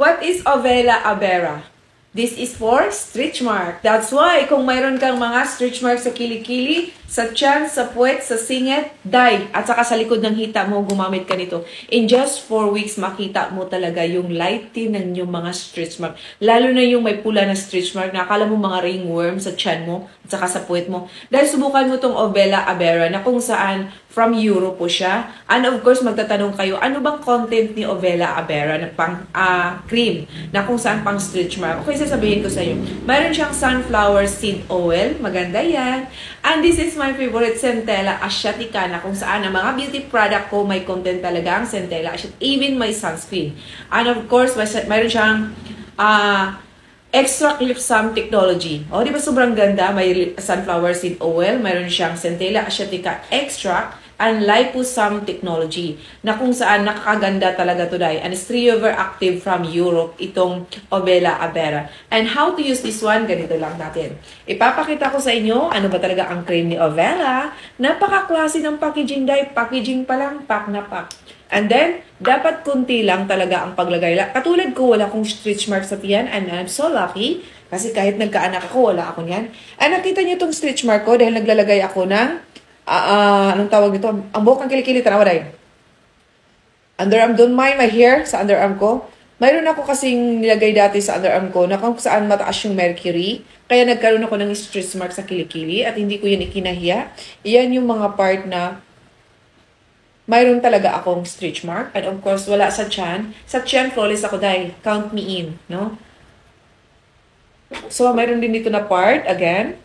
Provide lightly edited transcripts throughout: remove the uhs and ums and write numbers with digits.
What is Ovela Abera? This is for stretch mark. That's why kung mayroon kang mga stretch mark sa kilikili, sa tiyan, sa puwet, sa singit, dye, at saka sa likod ng hita mo, gumamit ka nito. In just 4 weeks, makita mo talaga yung lighting ng yung mga stretch mark. Lalo na yung may pula na stretch mark, nakakala mo mga ringworm sa tiyan mo, at saka sa puwet mo. Dahil subukan mo tong Ovela Abera na kung saan from Europe po siya. And of course, magtatanong kayo, ano bang content ni Ovela Abera na pang cream na kung saan pang stretch mark? Okay, sasabihin ko sa iyo. Mayroon siyang sunflower seed oil. Maganda yan. And this is my favorite Centella Asiatica na kung saan ang mga beauty product ko may content talaga ang Centella Asiatica. Even my sunscreen. And of course, mayroon siyang extra lipsam technology. O, di ba sobrang ganda? May sunflower seed oil, mayroon siyang Centella Asiatica extract, and liposome technology na kung saan nakakaganda talaga today. And it's 3-over active from Europe, itong Ovela Abera. And how to use this one, ganito lang natin. Ipapakita ko sa inyo, ano ba talaga ang cream ni Ovela. Napaka-klase ng packaging dahil packaging pa lang, pack na pack. And then, dapat kunti lang talaga ang paglagay. Katulad ko, wala akong stretch mark sa tiyan, and I'm so lucky. Kasi kahit nagkaanak ako, wala ako niyan. And nakita niyo itong stretch mark ko dahil naglalagay ako ng anong tawag dito? Ang buhok ng kilikili, tanawa dahil. Underarm, don't mind my hair sa underarm ko. Mayroon ako kasing nilagay dati sa underarm ko na kung saan mataas yung mercury. Kaya nagkaroon ako ng stretch mark sa kilikili at hindi ko yan ikinahiya. Iyan yung mga part na mayroon talaga akong stretch mark. And of course, wala sa tiyan. Sa tiyan, flawless ako dahil. Count me in, no? So, mayroon din dito na part, again.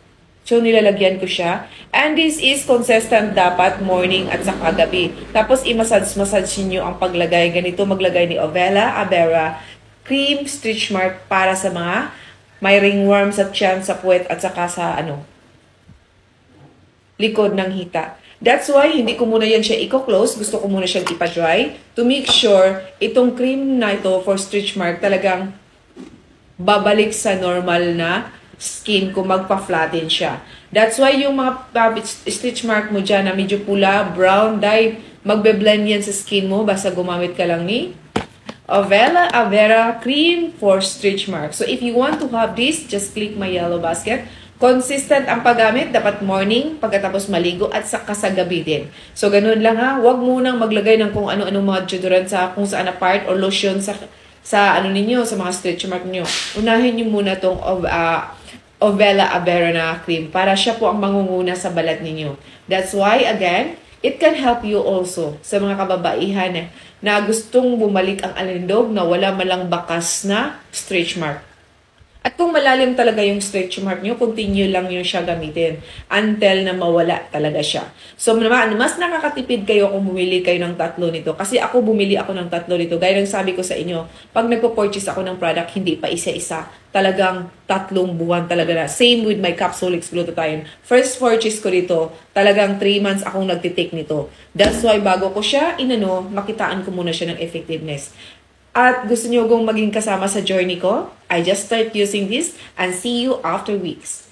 So, nilalagyan ko siya. And this is consistent dapat morning at saka gabi. Tapos, i-massage niyo ang paglagay. Ganito maglagay ni Ovela Abera cream stretch mark para sa mga may ringworm sa tiyan, sa puwet, at saka sa likod ng hita. That's why, hindi ko muna yan siya i-close. Gusto ko muna siyang ipa-dry to make sure itong cream na ito for stretch mark talagang babalik sa normal na skin ko, magpa-flatten siya. That's why yung mga stitch mark mo dyan na medyo pula, brown, dye, magbe-blend yan sa skin mo basta gumamit ka lang ni Ovela Abera Cream for Stretch Mark. So if you want to have this, just click my yellow basket. Consistent ang paggamit, dapat morning, pagkatapos maligo, at saka sa gabi din. So ganun lang ha, huwag munang maglagay ng kung ano-ano mga deodorant sa kung saan na part or lotion sa ano ninyo, sa mga stretch mark niyo. Unahin niyo muna tong Ovela Abera na cream para siya po ang mangunguna sa balat ninyo. That's why, again, it can help you also sa mga kababaihan na gustong bumalik ang alindog na wala malang bakas na stretch mark. At kung malalim talaga yung stretch mark nyo, continue lang yung siya gamitin until na mawala talaga siya. So, mas nakakatipid kayo kung bumili kayo ng 3 nito. Kasi ako bumili ako ng 3 nito. Gaya ng sabi ko sa inyo, pag nagpo-purchase ako ng product, hindi pa isa-isa. Talagang 3 buwan talaga na. Same with my Capsulix Glutathione. First purchase ko dito, talagang 3 months akong nagtitake nito. That's why bago ko siya makitaan ko muna siya ng effectiveness. At gusto niyo kong maging kasama sa journey ko, I just start using this and see you after weeks.